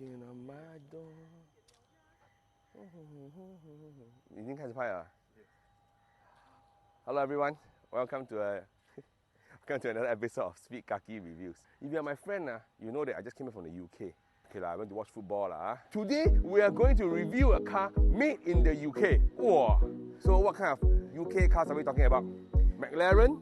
knocking on my door. 已经开始拍了。Hello everyone, welcome to another episode of Speed Kaki reviews. If you are my friend, you know that I just came back from the UK. Okay, I went to watch football. Today we are going to review a car made in the UK. Wow. So what kind of UK cars are we talking about? McLaren,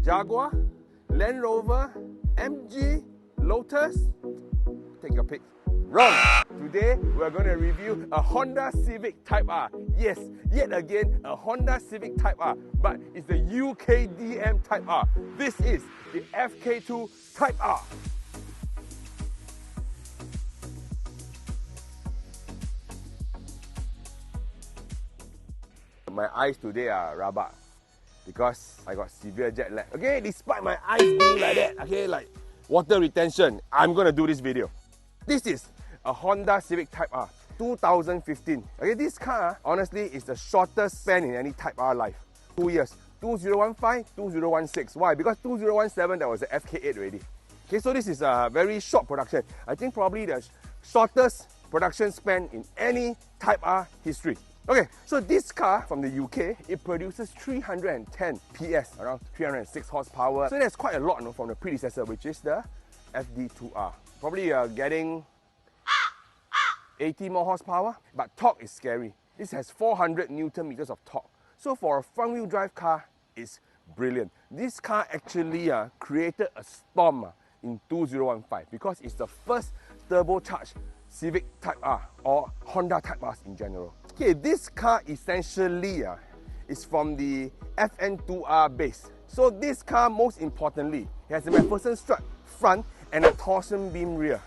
Jaguar, Land Rover, MG, Lotus. Take your pick. Wrong! Today we are going to review a Honda Civic Type R. Yes, yet again a Honda Civic Type R, but it's the UKDM Type R. This is the FK2 Type R. My eyes today are rabak because I got severe jet lag. Okay, despite my eyes being like that, okay, like water retention, I'm gonna do this video. This is a Honda Civic Type R 2015. Okay, this car honestly is the shortest span in any Type R life. 2 years. 2015, 2016. Why? Because 2017 there was a FK8 already. Okay, so this is a very short production. I think probably the shortest production span in any Type R history. Okay, so this car from the UK, it produces 310 PS, around 306 horsepower. So that's quite a lot, from the predecessor, which is the FD2R. Probably getting 80 more horsepower, but torque is scary. This has 400 Newton meters of torque. So for a front-wheel drive car, it's brilliant. This car actually created a storm in 2015 because it's the first turbocharged Civic Type R or Honda Type Rs in general. Okay, this car essentially is from the FN2R base. So this car, most importantly, it has a MacPherson strut front and a torsion beam rear.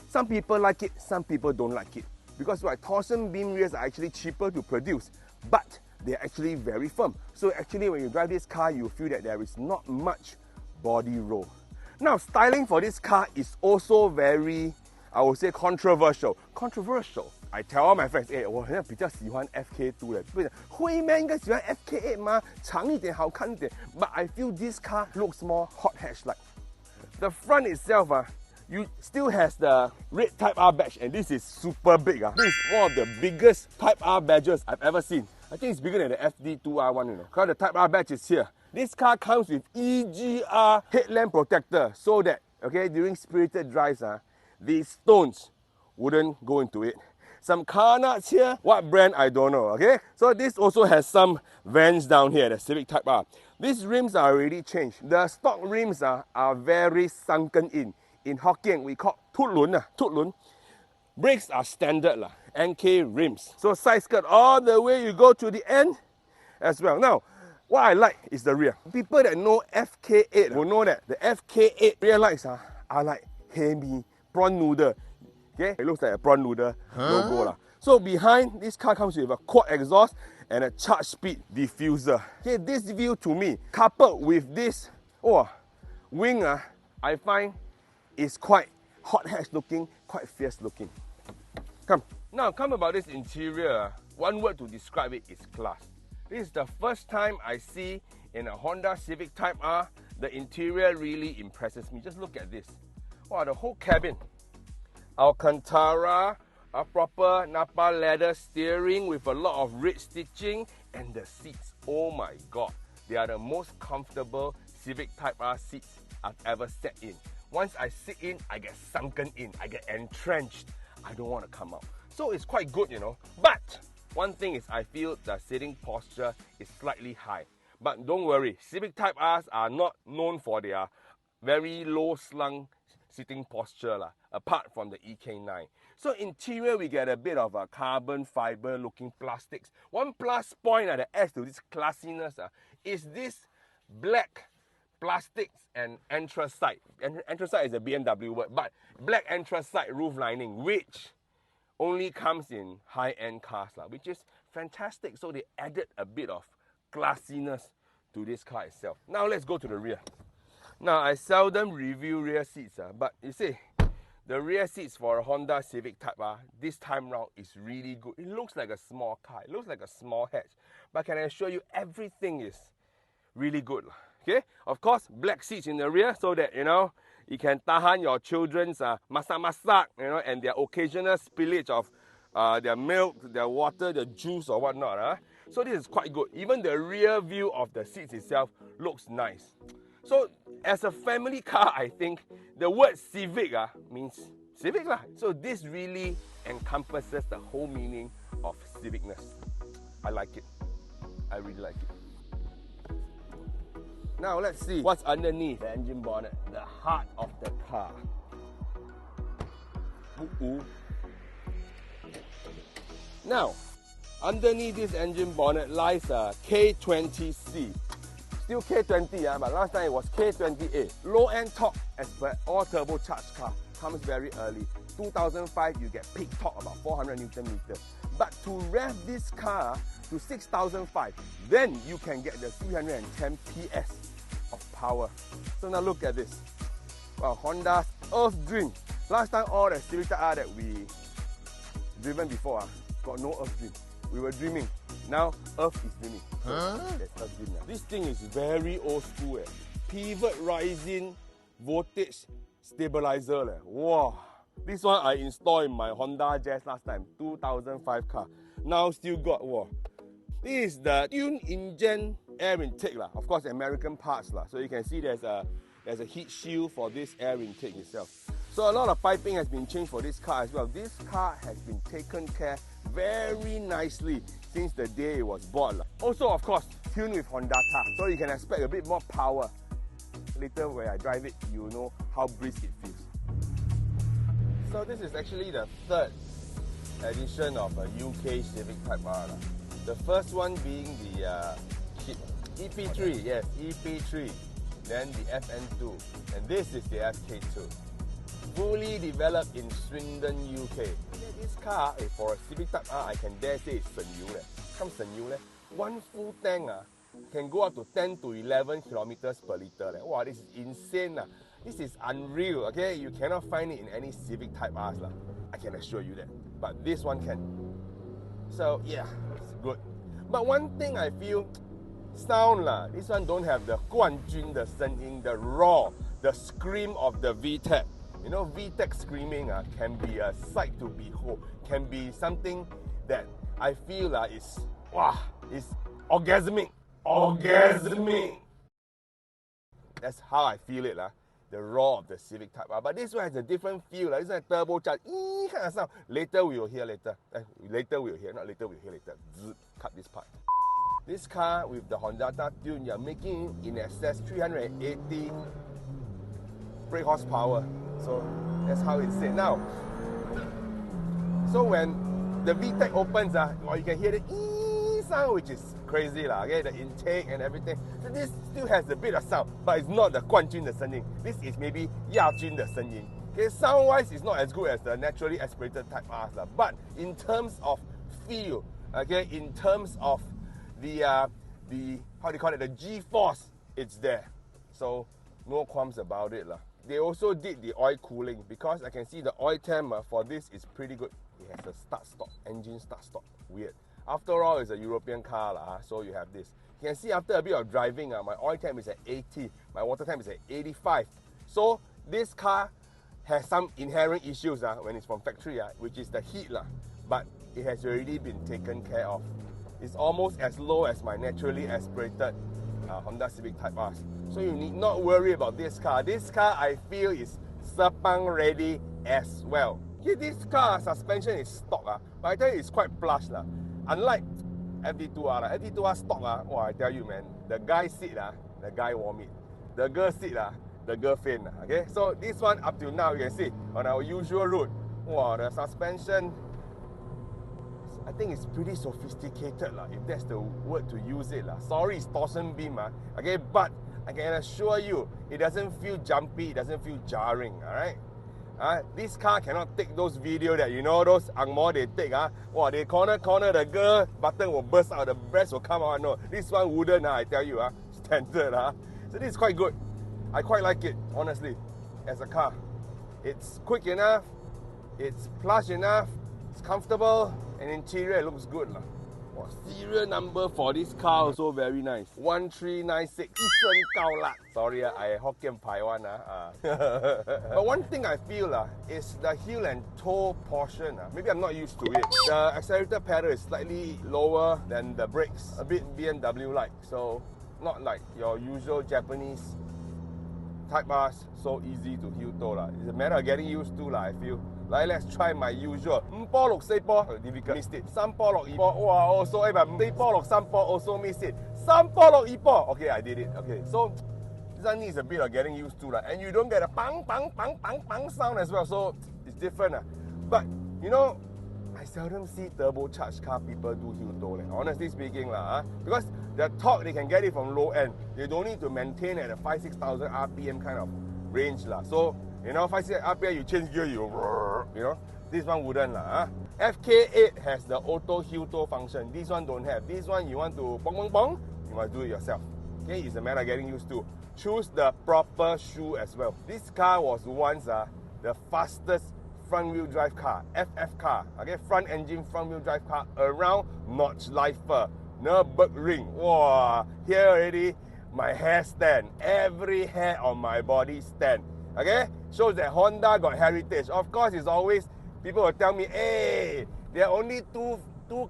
Some people like it, some people don't like it. Because torsion beam rears are actually cheaper to produce, but they're actually very firm. So actually when you drive this car, you feel that there is not much body roll. Now, styling for this car is also very, I would say, controversial. Controversial. I tell all my friends, 我好像比较喜欢 FK2 的，不是会咩？应该喜欢 FK8 吗？长一点，好看一点。But I feel this car looks more hot hatch-like. The front itself, you still has the red Type R badge, and this is super big. This is one of the biggest Type R badges I've ever seen. I think it's bigger than the FD2R one, because the Type R badge is here. This car comes with EGR headlamp protector, so that, okay, during spirited drives, these stones wouldn't go into it. Some car nuts here, what brand I don't know, okay? So this also has some vents down here, the Civic Type R. These rims are already changed. The stock rims are very sunken in. In Hokkien, we call tut lun. Brakes are standard, NK rims. So side skirt all the way, you go to the end as well. Now, what I like is the rear. People that know FK8 will know that the FK8 rear lights are like heavy prawn noodle. Okay, it looks like a prawn noodle logo. So behind, this car comes with a quad exhaust and a charge speed diffuser. Okay, this view to me, coupled with this wing, I find is quite hot hatch looking, quite fierce looking. Now come about this interior, one word to describe it is class. This is the first time I see in a Honda Civic Type R, the interior really impresses me. Just look at this. Wow, the whole cabin. Alcantara, a proper Napa leather steering with a lot of red stitching, and the seats, oh my god, they are the most comfortable Civic Type R seats I've ever sat in. Once I sit in, I get sunken in, I get entrenched. I don't want to come out. So it's quite good, But one thing is, I feel the sitting posture is slightly high. But don't worry, Civic Type Rs are not known for their very low slung sitting posture, apart from the EK9. So interior, we get a bit of a carbon fiber looking plastics. One plus point that adds to this classiness is this black plastics and anthracite. Anthracite is a BMW word, but black anthracite roof lining, which only comes in high-end cars, which is fantastic. So they added a bit of classiness to this car itself. Now let's go to the rear. Now, I seldom review rear seats, but you see, the rear seats for a Honda Civic Type R this time round is really good. It looks like a small car, it looks like a small hatch, but can I assure you, everything is really good. Okay, of course, black seats in the rear so that, it can tahan your children's masak, you know, and their occasional spillage of their milk, their water, their juice or whatnot. So this is quite good. Even the rear view of the seats itself looks nice. So as a family car, I think the word civic means civic lah. So this really encompasses the whole meaning of civicness. I like it. I really like it. Now let's see what's underneath the engine bonnet, the heart of the car. Ooh. Now, underneath this engine bonnet lies a K20C. Still K20, but last time it was K20A. Low-end torque as per all turbocharged car comes very early. 2005, you get peak torque about 400 Newton meters. But to rev this car to 6,005, then you can get the 310 PS of power. So now look at this. Well, Honda's Earth Dream. Last time all the Civic Type R that we driven before got no Earth Dream. We were dreaming. Now Earth is dreaming. So there's Earth Dream now. This thing is very old school. Pivot rising voltage stabilizer. Wow. This one I installed in my Honda Jazz last time, 2005 car. Now still got, wow. This is the tuned engine air intake. Of course, American parts. So you can see there's a heat shield for this air intake itself. So a lot of piping has been changed for this car as well. This car has been taken care very nicely since the day it was bought. Also, of course, tuned with Honda car. So you can expect a bit more power. Later when I drive it, you'll know how brisk it feels. So this is actually the third edition of a UK Civic Type R. The first one being the EP3, yes, EP3. Then the FN2. And this is the FK2. Fully developed in Swindon, UK. This car, for a Civic Type R, I can dare say it's Senyu. One full tank can go up to 10 to 11 kilometers per liter. Wow, this is insane. This is unreal, okay? You cannot find it in any Civic Type R's. I can assure you that. But this one can. So yeah, it's good. But one thing I feel, sound this one don't have the 冠军的声音, the raw, the scream of the VTEC. You know, VTEC screaming can be a sight to behold, can be something that I feel is orgasmic. That's how I feel it, the raw of the Civic Type R. But this one has a different feel. It's like turbocharged kind of sound. Later we will hear later. Later we will hear, not later we will hear later. Cut this part. This car with the Honda tune, you're making in excess 380 brake horsepower. So that's how it's said. Now, so when the VTEC opens, you can hear the sound, which is crazy, okay? The intake and everything. So this still has a bit of sound, but it's not the 冠军的声音. This is maybe 亚军的声音. Okay, sound-wise, it's not as good as the naturally aspirated Type R's, but in terms of feel, okay, in terms of the how do you call it, the G-force, it's there. So no qualms about it. They also did the oil cooling, because I can see the oil temp for this is pretty good. It has a start-stop, engine start-stop. Weird. After all, it's a European car, so you have this. You can see after a bit of driving, my oil temp is at 80, my water temp is at 85. So this car has some inherent issues when it's from factory, which is the heat, but it has already been taken care of. It's almost as low as my naturally aspirated Honda Civic Type R. So you need not worry about this car. This car, I feel, is Sepang ready as well. Okay, this car suspension is stock, but I tell you, it's quite plush. Unlike FD2R, FD2R stock, I tell you, man, the guy sit, the guy vomit. The girl sit, the girl faint. Okay, so this one up till now, you can see on our usual route, the suspension, I think it's pretty sophisticated, if that's the word to use it. Sorry, it's torsion beam, okay, but I can assure you, it doesn't feel jumpy, it doesn't feel jarring, alright? This car cannot take those videos that, you know, those angmo they take, they corner, the girl button will burst out, the breast will come out. No, this one wouldn't, I tell you, standard. So this is quite good. I quite like it, honestly, as a car. It's quick enough, it's plush enough, it's comfortable, and interior it looks good. Serial number for this car also very nice. 1396 Eastern Gao. Sorry, I Hokkien Pai one. But one thing I feel is the heel and toe portion. Maybe I'm not used to it. The accelerator pedal is slightly lower than the brakes. A bit BMW-like. So not like your usual Japanese Type R's so easy to heel toe. It's a matter of getting used to, I feel. Like, let's try my usual. 5波6 4波 difficult, missed it. 3波6 2波 wow, also 4波6 3波 also missed it. 3波6 2波 okay, I did it. Okay, so this one needs a bit of getting used to, and you don't get a bang bang bang bang bang sound as well, so it's different. But you know, I seldom see turbocharged car people do heel toe, honestly speaking, because the torque they can get it from low end. They don't need to maintain at a 5,000-6,000 RPM kind of range, so you know, 5,000 RPM you change gear, you know, this one wouldn't. FK8 has the auto heel toe function. This one don't have. This one you want to bong bong bong, you must do it yourself. Okay, it's a matter of getting used to. Choose the proper shoe as well. This car was once the fastest front wheel drive car, FF car, okay, front engine front wheel drive car around Nordschleife, Nürburgring. Wow, here already my hair stand, every hair on my body stand. Okay, shows that Honda got heritage. Of course, it's always people will tell me, hey, there are only two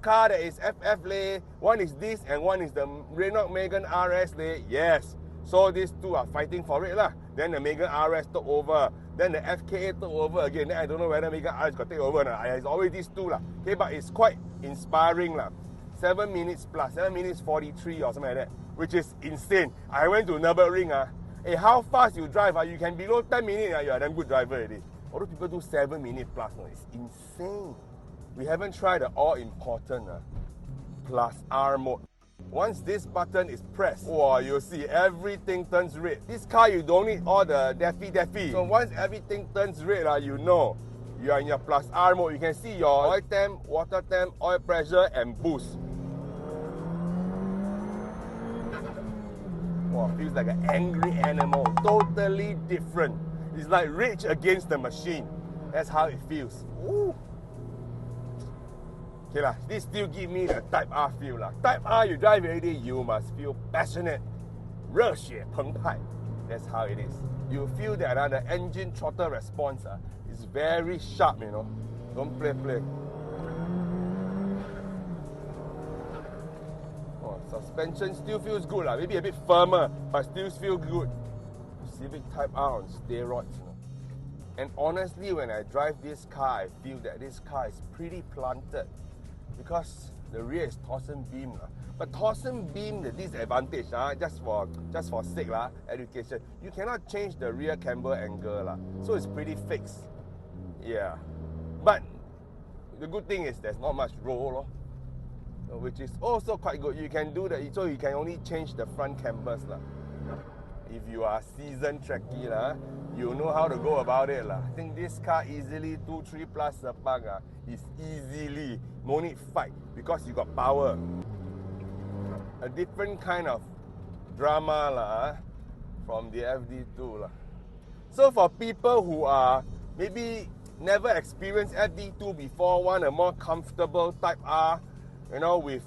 car that is FF lay. One is this and one is the Renault Megane RS lay. Yes, so these two are fighting for it lah. Then the Megane RS took over. Then the FK8 took over again. Then I don't know whether Megane RS got take over. It's always these two lah. Okay, but it's quite inspiring lah. 7 minutes plus, 7 minutes 43 or something like that, which is insane. I went to Nürburgring. Hey, how fast you drive? You can below 10 minutes, you are a damn good driver already. Although people do 7 minutes plus, it's insane. We haven't tried the all-important plus R mode. Once this button is pressed, wow, you'll see everything turns red. This car, you don't need all the daffy. So once everything turns red, you know you are in your plus R mode. You can see your oil temp, water temp, oil pressure, and boost. Wow, feels like an angry animal, totally different. It's like rage against the machine. That's how it feels. Ooh. Okay lah, this still give me the Type R feel lah. Type R, you drive already, you must feel passionate. 热血澎湃. That's how it is. You feel that the engine throttle response is very sharp, you know. Don't play. Suspension still feels good, maybe a bit firmer, but still feels good. Civic Type R on steroids. And honestly, when I drive this car, I feel that this car is pretty planted because the rear is torsion beam. But torsion beam, the disadvantage, just for sake education, you cannot change the rear camber angle, so it's pretty fixed. Yeah, but the good thing is there's not much roll, which is also quite good. You can do that, so you can only change the front cambers. If you are seasoned trekkie, you know how to go about it. I think this car easily 2-3 plus sepang is easily, no need fight because you got power. A different kind of drama from the FD2. So for people who are maybe never experienced FD2 before, want a more comfortable Type R, you know, with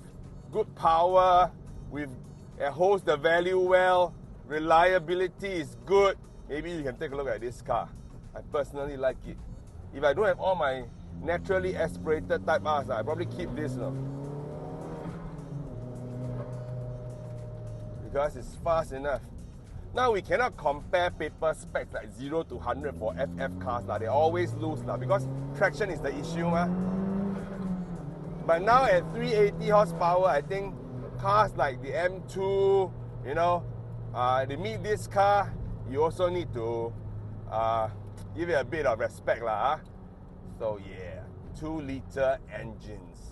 good power, with it holds the value well, reliability is good, maybe you can take a look at this car. I personally like it. If I don't have all my naturally aspirated Type R's, I probably keep this because it's fast enough. Now we cannot compare paper specs like 0 to 100 for FF cars. They always lose because traction is the issue. But now at 380 horsepower, I think cars like the M2, you know, they meet this car, you also need to give it a bit of respect. So yeah, 2-liter engines.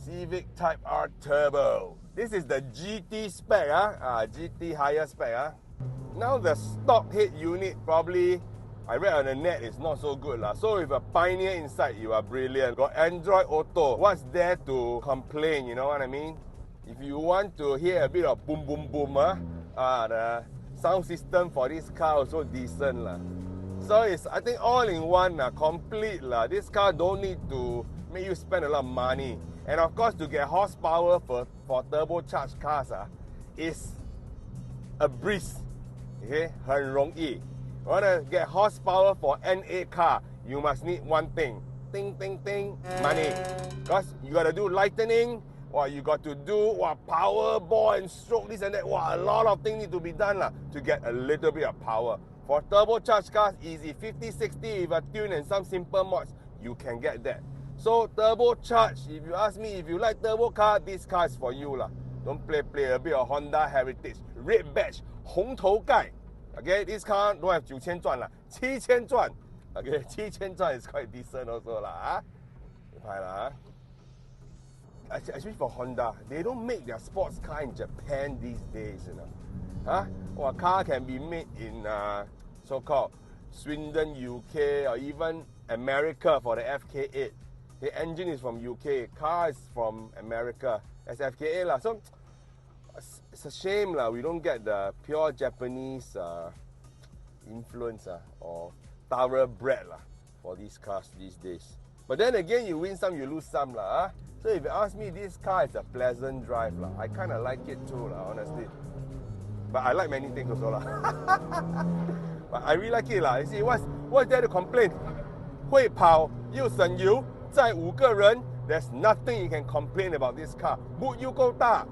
Civic Type R Turbo. This is the GT spec, GT higher spec. Now the stock head unit probably, I read on the net, it's not so good. So if a Pioneer inside, you are brilliant. Got Android Auto. What's there to complain, you know what I mean? If you want to hear a bit of boom boom boom, the sound system for this car also decent. So it's, I think, all in one, complete. This car don't need to make you spend a lot of money. And of course, to get horsepower for turbocharged cars is a breeze. Okay, 很容易. Want to get horsepower for NA car, you must need one thing. Ting, ting, ting, money. Because you got to do lightning, or you got to do power ball and stroke, this and that. A lot of things need to be done to get a little bit of power. For turbocharged cars, easy. 50, 60 with a tune and some simple mods, you can get that. So turbocharged, if you ask me, if you like turbo car, this car is for you. Don't play a bit of Honda Heritage. Red badge, 红头盖. Okay, this car don't have 9,000转 7,000转. Okay, 7,000转 is quite decent also Actually for Honda, they don't make their sports car in Japan these days, a car can be made in so-called Swindon, UK, or even America for the FK8. The engine is from UK, car is from America. That's FK8 So it's a shame we don't get the pure Japanese influence or thoroughbred for these cars these days. But then again, you win some, you lose some So if you ask me, this car is a pleasant drive I kind of like it too honestly. But I like many things also But I really like it You see, what's there to complain? 会跑又省油载5个人 There's nothing you can complain about this car. Boot 又够大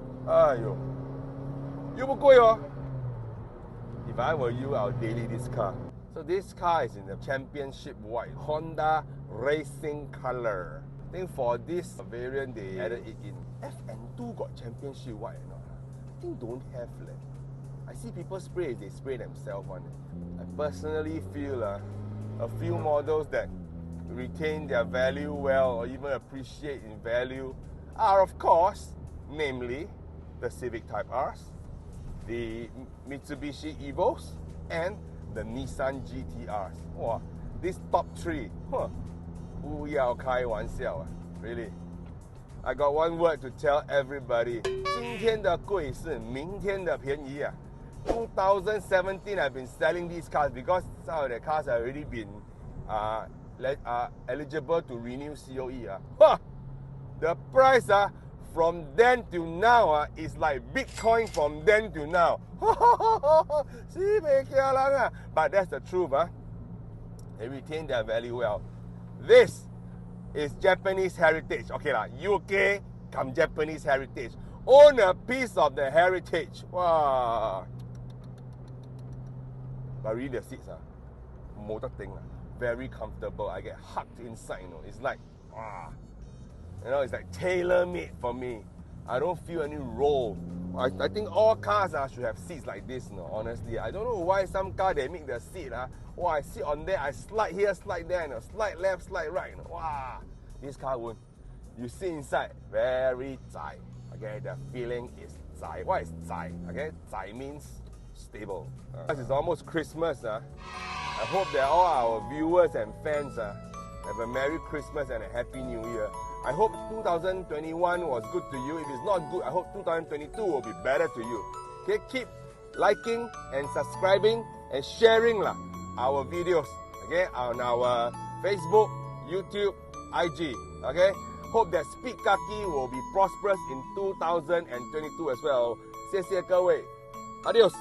又不贵If I were you, I would daily this car. So this car is in the championship white, Honda racing color. I think for this variant they added it in. FN2 got championship white or not? I think don't have I see people spray, they spray themselves on it. I personally feel a few models that retain their value well or even appreciate in value are of course, namely the Civic Type Rs, the Mitsubishi Evos, and the Nissan GTRs. This top three, 不要开玩笑 really. I got one word to tell everybody. 今天的贵是明天的便宜 2017 I've been selling these cars because some of the cars have already been eligible to renew COE. The price from then to now is like Bitcoin from then to now. But that's the truth. They retain their value well. This is Japanese heritage. Okay, UK come Japanese heritage. Own a piece of the heritage. Wow. But really the seats motor thing very comfortable. I get hugged inside, It's like it's like tailor-made for me. I don't feel any roll. I think all cars should have seats like this, honestly. I don't know why some car they make the seat I sit on there, I slide here, slide there, slide left, slide right. Wow. This car won't. You sit inside, very zai. Okay, the feeling is zai. What is zai? Okay, zai means stable. It's almost Christmas. I hope that all our viewers and fans have a Merry Christmas and a Happy New Year. I hope 2021 was good to you. If it's not good, I hope 2022 will be better to you. Okay, keep liking and subscribing and sharing our videos. Okay, on our Facebook, YouTube, IG. Okay, hope that Speed Kaki will be prosperous in 2022 as well. 谢谢各位 ，Adios。